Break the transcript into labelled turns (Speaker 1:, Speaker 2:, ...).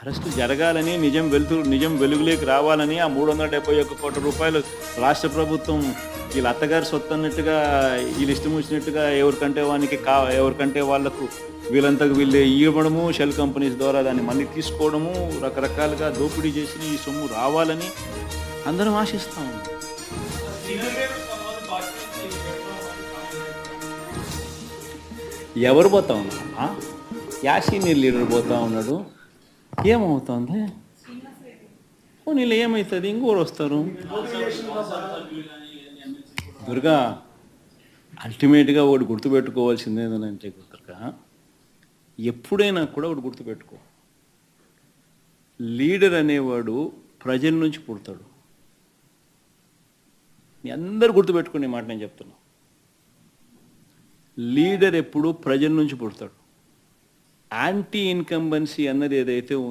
Speaker 1: Arrest జరగాలని, నిజం వెలుగులోకి రావాలని ఆ 371 కోట్ల రూపాయలు రాష్ట్ర ప్రభుత్వం వీళ్ళ అత్తగారి సొత్తు అన్నట్టుగా వీళ్ళు ఇష్టం వచ్చినట్టుగా ఎవరికంటే వాళ్ళకు వీళ్ళంతకు వీళ్ళు ఇవ్వడము, షెల్ కంపెనీస్ ద్వారా దాన్ని మళ్ళీ తీసుకోవడము, రకరకాలుగా దోపిడీ చేసి ఈ సొమ్ము రావాలని అందరం ఆశిస్తాం. ఎవరు పోతా ఉన్నా సీనియర్ లీడర్ పోతా ఉన్నాడు. ఏమవుతుంది? నీళ్ళు ఏమవుతుంది? ఇంకోరు వస్తారు. దుర్గా అల్టిమేట్గా ఒకటి గుర్తుపెట్టుకోవాల్సింది ఏంటంటే దుర్గా, ఎప్పుడైనా కూడా ఒకటి గుర్తుపెట్టుకో, లీడర్ అనేవాడు ప్రజల నుంచి పుడతాడు. మీ అందరు గుర్తుపెట్టుకునే మాట నేను చెప్తున్నా. లీడర్ ఎప్పుడు ప్రజల నుంచి పుడతాడు. యాంటీ ఇన్కంబెన్సీ అన్నది ఏదైతే